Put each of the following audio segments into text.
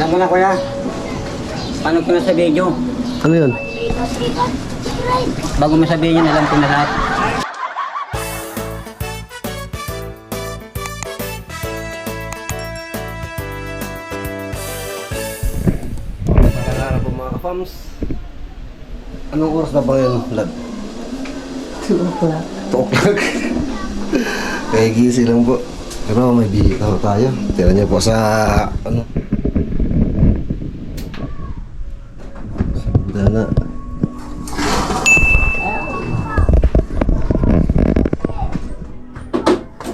Alam mo na kuya, paano ko na sa video? Ano yun? Bago mo sabihin yun, alam ko na lahat. Magandang araw po mga ka-fams. Anong oras na ba yun, Vlad? 2 o'clock. 2 o'clock. Kaya gising lang po. Pero may bihita na tayo. Tira niyo po sa ano? Sa na.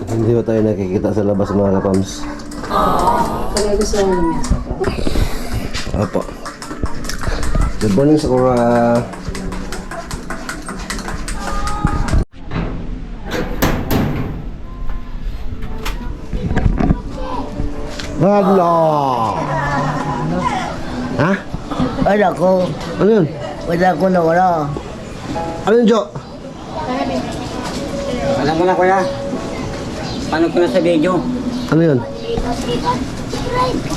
Hindi ba tayo nakikita sa labas mga ka-fams? Kaya gusto mo naman sa ko. Apo. Good morning, Sakura. Wala. Ha? Wala ko. Ano yun? Wala ko na wala. Ano yun, Jo? Alam mo na kuya, paano ko na sa video? Ano yun?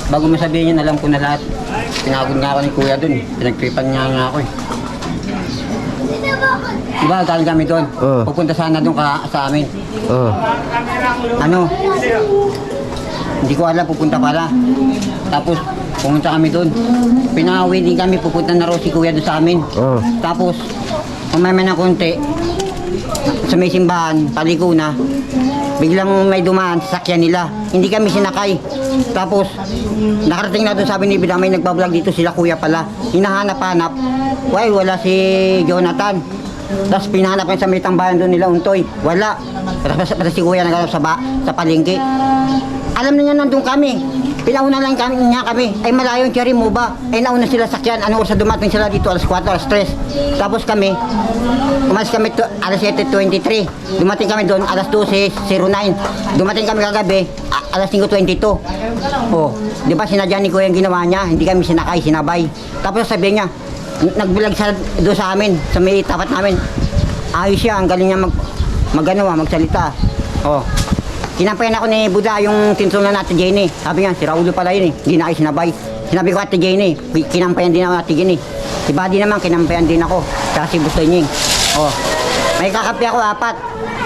Bago mo sabihin yun, alam ko na lahat. Pinagod nga ako ni kuya dun, pinagtripan nga ako eh. Diba, galing kami doon. Pupunta sana doon sa amin. Oh. Ano? Hindi ko alam, pupunta pala. Tapos, pumunta kami doon. Pinaka-wedding kami, pupunta na raw si kuya doon sa amin. Oh. Tapos, umay na konti, sa may simbahan, paliko na, biglang may dumaan, sasakyan nila. Hindi kami sinakay. Tapos, nakarating na doon, sabi ni Bida, may nagbablog dito sila kuya pala. Hinahanap-hanap. Wala si Jonathan. Tapos pinahanap sa may tambayan doon nila, Untoy. Wala. Tapos si kuya naghanap sa palengke. Alam na niya nandun kami. Pinauna lang niya kami. Ay malayo yung cherry mo ba? Ay nauna sila sakyan. Ano oras dumating sila dito? Alas 4, alas 3. Tapos kami, umalis kami alas 7:23. Dumating kami doon alas 12:09. Dumating kami kagabi alas 5:22. Oh, di ba sinadya ni kuya yung ginawa niya? Hindi kami sinakay, sinabay. Tapos sabi niya, nagbilag siya doon sa amin, sa may tapat namin. Ayos siya, ang galing niya magsalita. Oh. Kinampayan ako ni Buda yung tinsunan natin Jenny. Sabi niya, si Raulo pala yun eh. Hindi na kayo sinabay. Sinabi ko ate Jenny, kinampayan din ako ate Jenny. Si Buddy naman, kinampayan din ako. Tsaka si Bustoy Nying. Oh. May kakapi ako 4.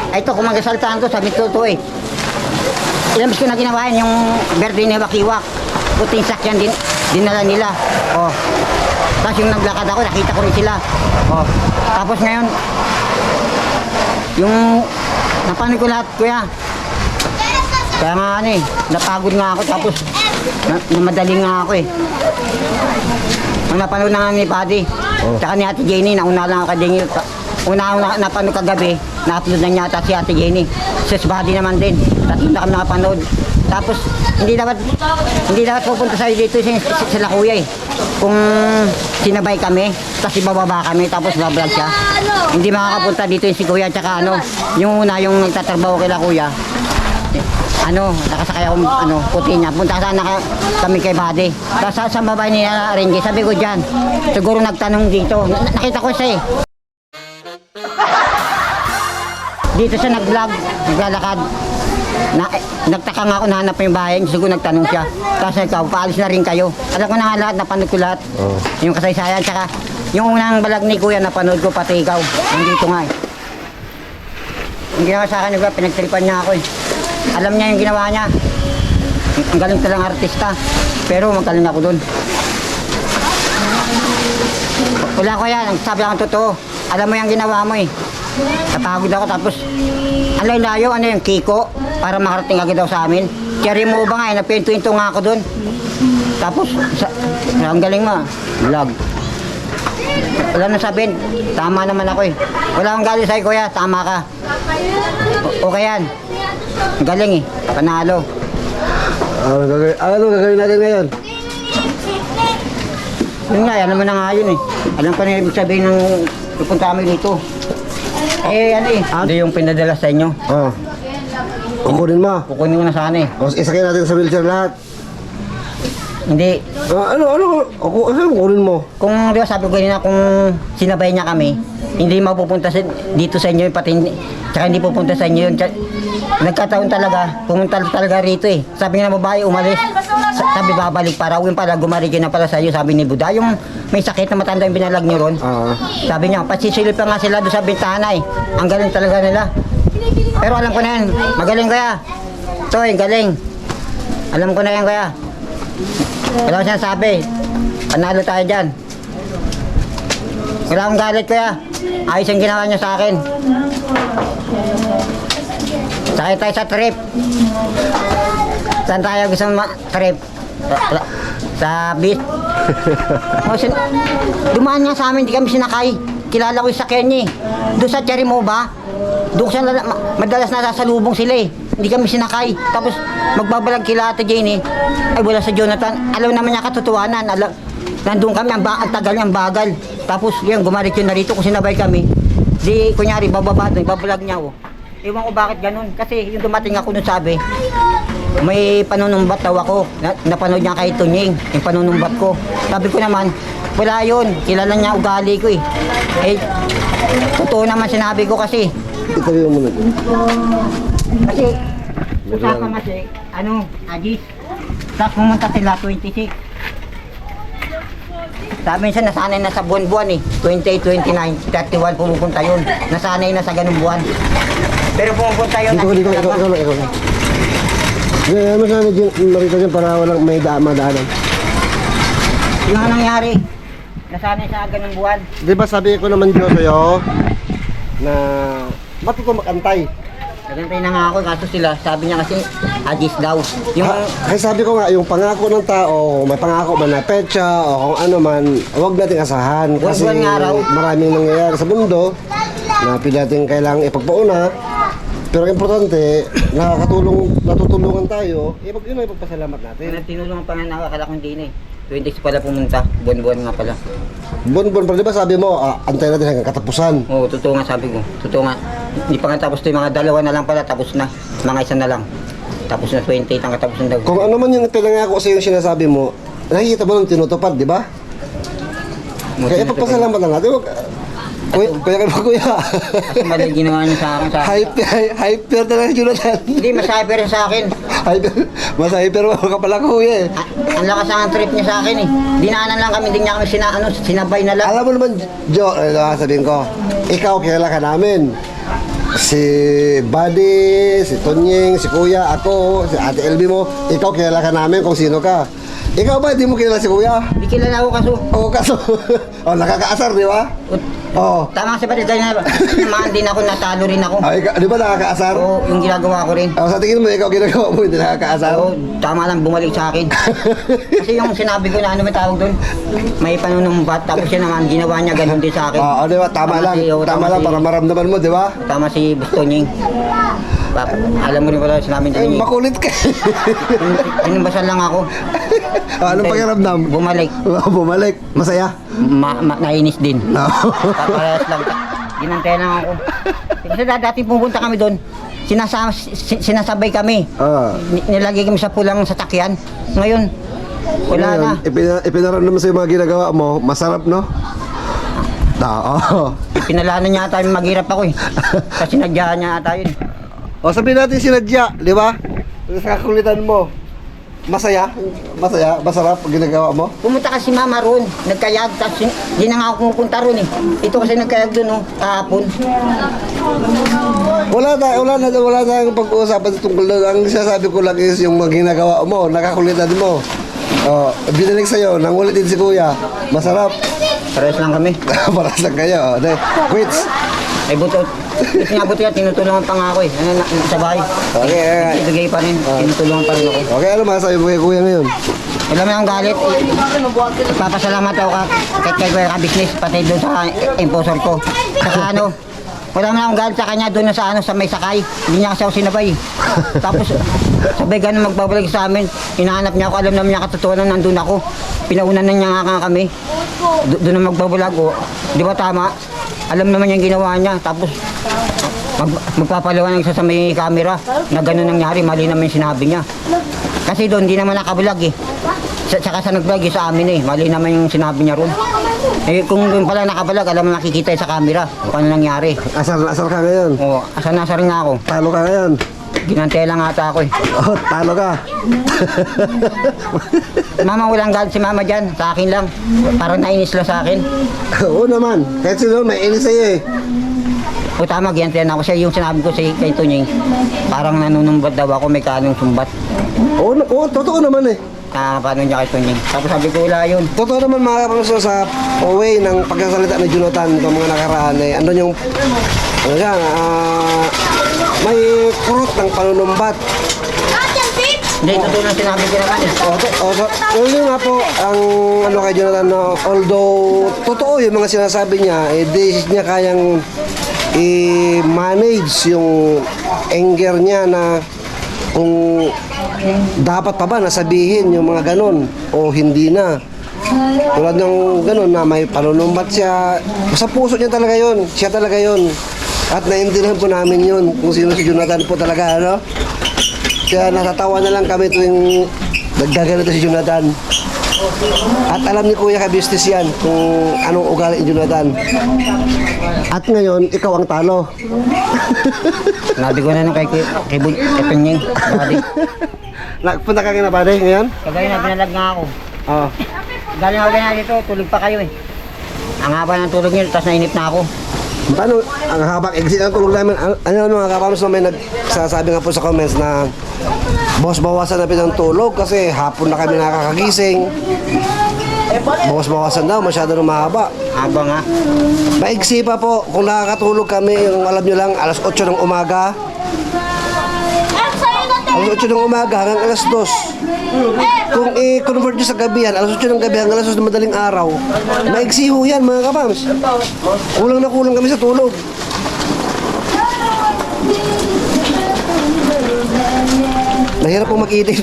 Ay ito, kung magasaltaan ko, sabi ko ito eh. Ilang bis ko na ginawa yun, yung birthday ni Wakiwak. Puting sakyan din, dinala nila. Oh. Tapos yung naglakad ako, nakita ko rin sila. Oh. Tapos ngayon, yung napanood ko lahat, kuya. Kaya nga napagod nga ako tapos namadaling nga ako eh. Ang napanood na nga ni Buddy, tsaka ni Ate Jenny, nauna lang ako kay Jenny. Una napanood kagabi, na-upload na niya ata si Ate Jenny. Si Buddy naman din, tatlo na kami nakapanood. Tapos hindi dapat pupunta sa dito sila kuya eh. Kung sinabay kami, tapos ibababa kami, tapos bablog siya. Hindi makakapunta dito yung si kuya, tsaka yung una yung nagtatrabaho kila kuya. Nakasakay ako, puti niya. Punta sana kami kay Buddy. Tapos sa babae niya, Renji, sabi ko dyan, siguro nagtanong dito. Nakita ko siya eh. Dito siya nag-vlog, naglalakad. Nagtaka nga ako, nahanap pa yung bahay, siguro nagtanong siya. Tapos ikaw, paalis na rin kayo. Alam ko na nga lahat, napanood ko lahat. Yung kasaysayan, tsaka yung unang balag ni kuya, napanood ko, pati ikaw. Nandito nga eh. Yung ginawa sa akin, pinagtripan niya ako eh. Alam niya yung ginawa niya. Ang galing talang artista. Pero magaling ako dun. Wala ko yan. Sabi ako totoo. Alam mo yung ginawa mo eh. Napagod ako tapos ang layo, yung Kiko para makarating agad daw sa amin. Cherry mo ba nga eh. Napinto-into nga ako dun. Tapos ang galing mo. Vlog. Wala na sabihin. Tama naman ako eh. Wala akong galing sa'yo kuya. Tama ka. Okay yan. Galing eh, panalo. Ano gagawin natin ngayon? Yun nga, alam mo na nga yun eh. Alam ko na ibig sabihin ng pupunta kami dito. Hindi yung pinadala sa inyo. Oh. Kukunin mo. Kukunin ko na sana eh. Isakay natin sa wheelchair lahat. Hindi. Ano? Ano kunin mo? Kung di ba sabi ko kanina kung sinabay niya kami, hindi mapupunta dito sa inyo yung pati tsaka hindi pupunta sa inyo yun. Nagkataon talaga, pumunta talaga rito eh. Sabi nga ng babae, umalis. Sabi babalik para yung pala, gumarigin na pala sa iyo, sabi ni Buda. Yung may sakit na matanda yung binalag niyo ron. Sabi niya, pasisilip pa nga sila doon sa bintana eh. Ang galing talaga nila. Pero alam ko na yan, magaling kaya. Toy, galing. Alam ko na yan kaya. Wala akong sinasabi. Panalo tayo dyan. Wala akong galit kaya. Ayos yung ginawa niya sa akin. Sakay tayo sa trip. Saan tayo gusto trip? Sa beach. Dumaan nga sa amin, di kami sinakay. Kilala ko yung sakyan niya eh. Doon sa Cherry Mova, doon siya madalas nasasalubong sila eh. Hindi kami sinakay. Tapos magbabalag kila Ate Jenny. Ay wala sa Jonathan. Alam naman niya katotohanan. Nandun kami, ang tagal niya, ang bagal. Tapos yun, gumarit yun na rito kung sinabay kami. Di, kunyari, bababa doon, babalag niya ako. Ewan ko bakit ganun. Kasi yung dumating ako nun sabi, may panunumbat daw ako. Napanood niya kay Tunying, yung panunumbat ko. Sabi ko naman, wala yun. Kilala niya ugali ko eh. Eh, totoo naman sinabi ko kasi. Itabi mo muna. Kasi, usapan kasi, Agis. Tapos pumunta sila 26. Sabi siya, nasanay na sa buwan-buwan eh. 28, 29, 31, pumupunta yun. Nasanay na sa ganung buwan. Pero pumupunta yun. Ikaw lang. Ano sana dyan, marito dyan para walang may madaanan. Yung nga nangyari, nasanay sa ganung buwan. Di ba sabi ko naman dyan sa'yo na matuto makantay. Nagantay na nga ako, kaso sila, sabi niya kasi, Agis daw. Yung, Ay sabi ko nga, yung pangako ng tao, may pangako man na petsa o kung ano man, huwag nating asahan. Kasi Buwan-buwan nga raw. maraming nangyayari sa mundo na pili natin kailangang ipagpauna. Pero ang importante, natutulungan tayo, yun ang ipagpasalamat natin. tinulungan pa nga nakakala kong din eh. 26 pala pumunta, buwan-buwan nga pala. Bon, pero di ba sabi mo, antay natin hanggang katapusan. Oo, totoo nga sabi ko. Totoo nga. Hindi pa nga tapos to, yung mga dalawa na lang pala, tapos na. Mga isa na lang. Tapos na 28 ang katapusan daw. Kung ano man yung pinangako sa yung sinasabi mo, nakikita mo nung tinutupad, di ba? Kaya ipagpasalamat lang natin. Kuya. Kasi mali ginawa niya sa akin. Hyper talaga si Jonathan. Hindi, mas hyper sa akin. Mas hyper mo ka pala kuya eh. Ang lakas ang trip niya sa akin eh. Dinaanan lang kami, hindi niya kami sinabay na lang. Alam mo naman, Jo, sabihin ko, ikaw kilala ka namin. Si Buddy, si Tonying, si Kuya, ako, si Ate Elby mo, ikaw kilala ka namin kung sino ka. Ikaw ba, hindi mo kilala si Kuya? Hindi kilala ko kaso. Oo, kaso. Nakakaasar, di ba? Oo. Tama kasi pati dahil naman din ako, natalo rin ako. Di ba nakakaasar? Oo, yung ginagawa ko rin. Sa tingin mo, ikaw ginagawa mo, hindi nakakaasar? Oo, tama lang bumalik sa akin. Kasi yung sinabi ko na may tawag doon, may panunumbat, tapos yun naman, ginawa niya ganun din sa akin. Oo, di ba? Tama lang. Tama lang para maramdaman mo, di ba? Tama si Bustonying. Alam mo rin pala sinabi Ay, niya. makulit ka. Inumbasan lang ako. Anong pakiramdam? Bumalik. Bumalik. Masaya? Nainis din. Parehas lang. Ginantay lang ako. Kasi dati pupunta kami doon, sinasabay kami. Nilagay kami sa pulang sasakyan. Ngayon, wala na. Ipinaramdam mo sa mga ginagawa mo, masarap, no? Oo. Pinalanan niya ata yung maghirap ako eh. Kasi nagyahan niya ata yun. O sabihin natin sinadya, di ba? Sa kakulitan mo. Masaya? Masarap ang ginagawa mo? Pumunta kasi mama roon, nagkayag, tapos hindi na nga ako pumupunta roon eh. Ito kasi nagkayag doon kahapon. Wala tayong pag-uusapan tungkol doon. Ang sasabi ko lang is yung mga ginagawa mo, nakakulitan mo. Binalik sa'yo, nangulit din si Kuya. Masarap. Parehas lang kami. Parehas lang kayo. Quits. Ay buto nga, tinutulungan pa nga ako eh. Sa bahay. Okay. Ibigay pa rin, tinutulungan pa rin ako. Okay, ano masasabi mo kay Kuya ngayon? Wala mo yung galit. Papasalamat ako kay Kuya ka-business, pati doon sa impostor ko. Saka wala mo akong galit sa kanya doon sa may sakay. Hindi niya kasi ako sinabay. Tapos sabay ganun magbabalik sa amin. Hinahanap niya ako, alam naman niya katotohanan nandun ako. Pinaunan na niya nga kami. Doon na magbabalag ko. Di ba tama? Alam naman yung ginawa niya. Tapos magpapaliwanag siya sa may camera na gano'n nangyari. Mali naman yung sinabi niya. Kasi doon, di naman nakabulag eh. Tsaka sa nag-vlog yung sa amin eh. Mali naman yung sinabi niya ron. Eh kung yung pala nakabalag, alam mo nakikita yun sa camera. Kung ano nangyari. Asar na asar ka ngayon. Oo, asar nga ako. Talo ka ngayon. Ginantay lang ata ako eh. Oh, talo ka. Mama, walang galit si mama dyan. Sa akin lang. Parang nainis lang sa akin. Oo naman. Kahit sino, may inis sa'yo eh. O tama, ginantayan ako siya. Yung sinabi ko kay Tunying, parang nanunumbat daw ako, may kanong sumbat. Oo, totoo naman eh. Paano niya kay Tunying. Tapos sabi ko, wala yun. Totoo naman mga kapamilya sa way ng pagkasalita ni Jonathan itong mga nakaraan eh. Andun yung, ano siya, may kurot ng panunumbat. Hindi, totoo lang sinabi ko naman eh. Yun nga po, ang ano kay Jonathan, no, although totoo yung mga sinasabi niya, eh, di niya kayang i-manage yung anger niya na kung dapat pa ba nasabihin yung mga ganon o hindi na. Tulad ng ganon na may panunumbat siya, sa puso niya talaga yon, siya talaga yon. At naiintindihan po namin yun kung sino si Jonathan po talaga, ano? Kaya natatawa na lang kami tuwing naggaganito si Jonathan. At alam ni Kuya Kabistis yan kung anong ugali ni Jonathan. At ngayon, ikaw ang talo. Sinabi ko na nung kay Tunying. Nagpunta ka na ba ngayon? Kagaya na binalag nga ako. Oo. Galing ako ganyan dito, tulog pa kayo eh. Ang haba ng tulog niyo, tapos nainip na ako. Paano, ang habang exit ang tulog namin, ano mga kapamos na may nagsasabi nga po sa comments na boss, bawasan na ng tulog kasi hapon na kami nakakagising. Boss, bawasan daw, masyado na mahaba. Haba nga. Maigsi pa po, kung nakakatulog kami, yung alam nyo lang, alas 8 ng umaga. Alas 8 ng umaga hanggang alas 2. Kung i-convert nyo sa gabihan, alas 8 ng gabi hanggang alas 2 ng madaling araw, maigsi ho yan mga kapams. Kulang na kulang kami sa tulog. Nahirap pong mag-edit.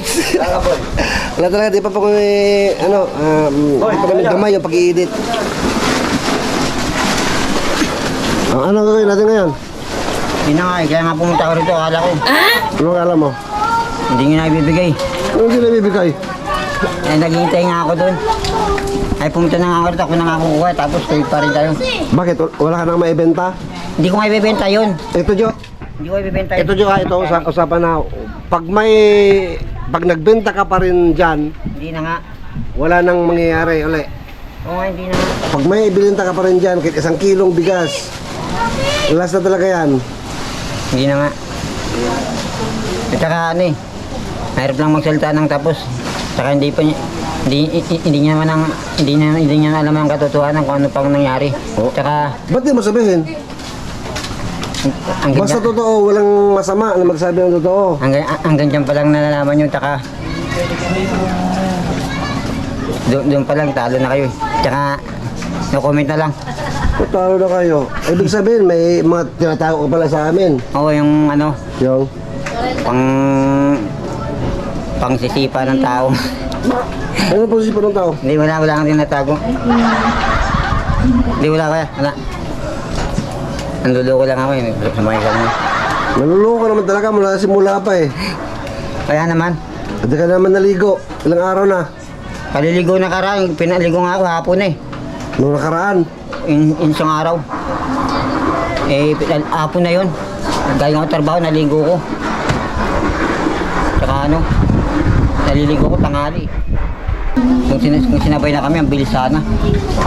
Wala talaga, di pa po kami, di pa kami gamay yung pag-i-edit. Ano gagawin natin ngayon? Hindi na nga eh, kaya nga pumunta ako rito, akala ko. Ano ang alam mo? Hindi nyo na ibibigay. Ano hindi nabibigay? Eh, naghihintay nga ako doon. Ay, pumunta na nga ako rito, ako na nga kukuha, tapos kayo pa rin tayo. Bakit? Wala ka nang maibenta? Hindi ko nga ibibenta yun. Ito Jo, Hindi ko ibibenta yun. ito Jo ha, ito usapan na. Pag nagbenta ka pa rin dyan, Hindi na nga. wala nang mangyayari uli. Oo nga, hindi na nga. Pag may ibilinta ka pa rin dyan, kahit 1 kilong bigas, last na talaga yan. Hindi na nga. At saka ano eh, mahirap lang magsalita ng tapos. Saka hindi pa niya, hindi niya naman hindi niya alam ang katotohanan kung ano pang nangyari. Saka Ba't di mo sabihin? ang Basta ganda, totoo, walang masama na magsabi ng totoo. hanggang dyan pa lang nalalaman yun, saka doon pa lang talo na kayo eh. Saka no comment na lang. Totoo na kayo. Ibig sabihin, may mga tinatago ka pala sa amin. Oo, yung ano, Yung, pang sisipa ng tao. ano po si ng tao? Hindi, wala kang tinatago. Hindi, wala kaya, wala. Nanduloko lang ako eh, sumakay ka naman. Naluloko ka naman talaga mula simula pa eh. Kaya naman, Hindi ka naman naligo. Ilang araw na. paliligo na karang, pinaligo nga ako hapon eh. Nung nakaraan. Isang araw. Eh, hapon na yun. Galing ako trabaho, naligo ko. Saka ano, naliligo ko tanghali. Kung sinabay na kami, ang bilis sana.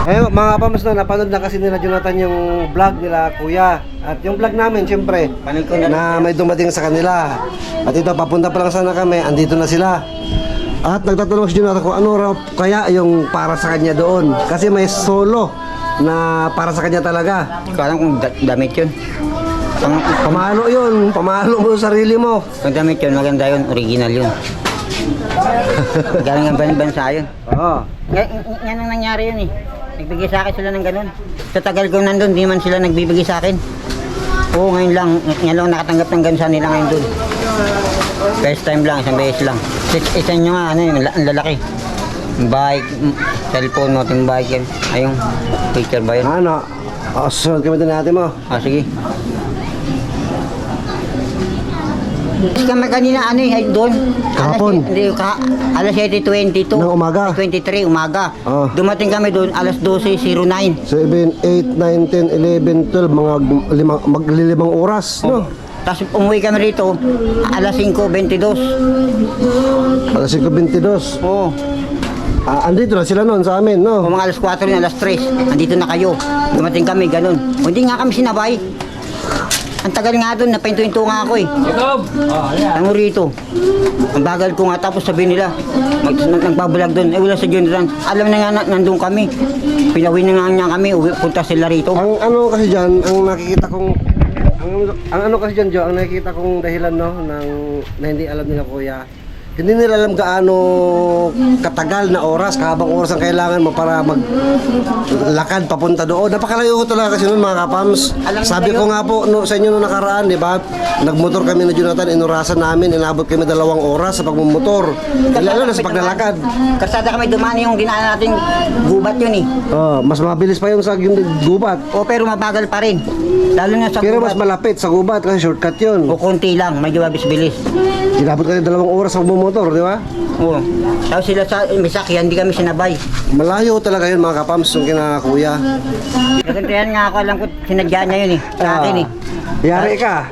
Ayun, mga kapams na napanood na kasi nila Jonathan yung vlog nila Kuya. At yung vlog namin, syempre, Panood ko na. na may dumating sa kanila. At ito, papunta pa lang sana kami, andito na sila. At nagtatanong si Jonathan kung ano raw kaya yung para sa kanya doon. Kasi may solo na para sa kanya talaga. Hindi ko alam kung damit yun. Pamalo yun, pamalo mo sa sarili mo. Kung damit yun, maganda yun, original yun. Galing ang bansa yun. Oo. Yan ang nangyari yun eh. Nagbigay sa akin sila ng ganun. Sa tagal ko nandun, di man sila nagbibigay sa akin. Oo, ngayon lang nakatanggap ng ganun sa nila ngayon dun. First time lang, isang beses lang. Isa nyo nga, ano yun, ang lalaki. Bike, cellphone, noting bike yan. Ayun, picture ba yun? Ano? Susunod kami din natin mo. Ah, sige. Kasi kami kanina ano eh, doon. Kahapon? Alas 7:22. Ng umaga? 23 umaga. Ah. Dumating kami doon alas 12:09. 7, 8, 9, 10, 11, 12, maglilimang oras, no? Tapos umuwi kami rito alas 5:22. Alas 5:22. Oo. Andito na sila noon sa amin, no? O mga alas 4 na alas 3. Andito na kayo. Dumating kami ganun. O, hindi nga kami sinabay. Ang tagal nga doon, napinto-into nga ako eh. Ano rito? Ang bagal ko nga, tapos sabihin nila, nagbabalag doon. Eh wala sa Jonathan. Alam na nga nandun kami. Pinawin na nga niya kami, punta sila rito. Ang ano kasi dyan, ang nakikita kong ang ano kasi dyan, Joe, ang nakikita kong dahilan, no, na hindi alam nila kuya, hindi nila alam gaano katagal na oras, kahabang oras ang kailangan mo para maglakad papunta doon. Napakalayo ko talaga kasi noon, mga kapams. Sabi ko nga po sa inyo noong nakaraan, di ba? Nagmotor kami na Jonathan, inurasan namin, inabot kami 2 oras sa pagmumotor. Lalo na sa paglalakad. Karsada kami dumaan yung dinaan natin gubat yun eh. Oh, mas mabilis pa yung sa yung gubat. O pero mabagal pa rin. Lalo na sa Pero mas gubat. malapit sa gubat kasi shortcut yun. O konti lang, medyo mabilis-bilis. Inabot kami 2 oras sa pagmumotor, di ba? Oo. Tapos sila sa Misakyan, hindi kami sinabay. Malayo talaga yun, mga kapams, yung kina kuya. Nagantihan nga ako, alam ko sinadya niya yun eh. Sa akin eh. Yari ka.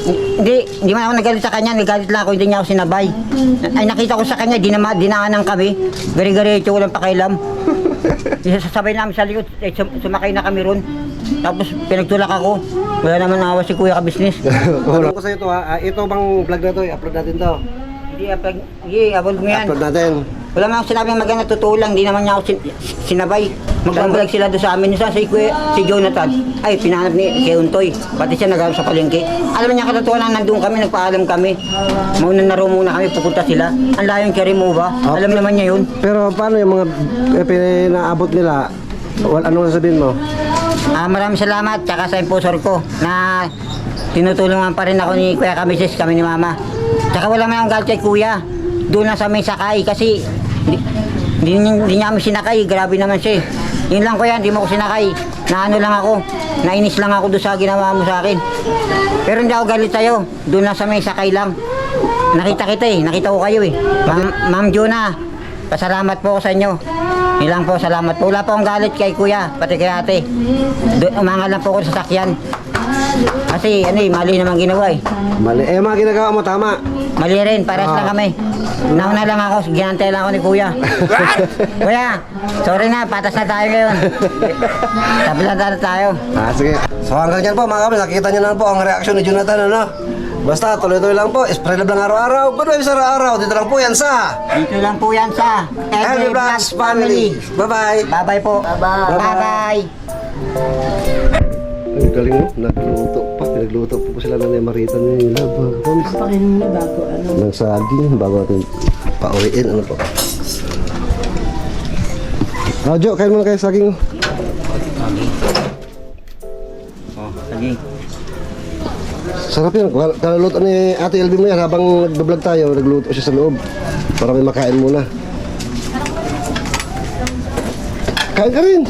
Hindi man ako nagalit sa kanya, nagalit lang ako, hindi niya ako sinabay. Ay nakita ko sa kanya, dinaanan kami. Gari-gari, walang pakialam. Sasabay namin sa likod, sumakay na kami ron. Tapos pinagtulak ako. Wala naman nawa si Kuya ka-business. Wala ko sa ito ha. Ito bang vlog na to, i-upload natin to. Hindi, upload mo yan. Upload natin. Wala man ako sinabing maganda, totoo lang, hindi naman niya ako sinabay. Magbabalag sila doon sa amin, isa si Jonathan. Ay, pinahanap ni Keuntoy. Pati siya nagharap sa palengke. Alam niya katotohanan, nandun kami, nagpaalam kami. Mauna na raw muna kami, pupunta sila. Ang layo yung carry mo ba? Alam naman niya yun. Pero paano yung mga pinaabot nila? Ano sasabihin mo? Maraming salamat, tsaka sa impulsor ko na tinutulungan pa rin ako ni Kuya Kamisis, kami ni Mama. Tsaka wala man ang galit kay Kuya. Doon lang sa may sakay kasi hindi niya kami sinakay, grabe naman siya. Yun lang Kuya, hindi mo ko sinakay. Naano lang ako, nainis lang ako doon sa ginawa mo sa akin. Pero hindi ako galit sa'yo, doon lang sa may sakay lang. Nakita kita eh, nakita ko kayo eh. Ma'am Juna, pasalamat po ako sa inyo. Ilang po, salamat po. Wala po akong galit kay Kuya, pati kay ate. Umangal lang po ako sa sakyan. Kasi ano eh, mali naman ginawa eh. Mali. Mga ginagawa mo tama. Mali rin, pares lang kami. Nauna lang ako, ginantay lang ako ni Kuya. Kuya, sorry na, patas na tayo ngayon. Tablan na tayo. Sige. So hanggang dyan po mga kapatid, nakita nyo na po ang reaksyon ni Jonathan, ano? Basta tuloy-tuloy lang po, spray love lang araw-araw. Good vibes araw-araw, dito lang po yan sa Dito lang po yan sa Every Vlogs Family. Bye-bye. Bye-bye po. Bye-bye. Bye-bye. Ang galing mo, nagluto pa. Pinagluto po sila ng Marita nila. Pakinom na bago, ano. Ng saging, bago natin pauwiin. Ano po? Jo, kain muna kayo saging. Oh, sige. Sarap yan. Kaluluto ni Ate LB mo yan. Habang nag-vlog tayo, nagluto siya sa loob. Para may makain muna. Kain ka rin.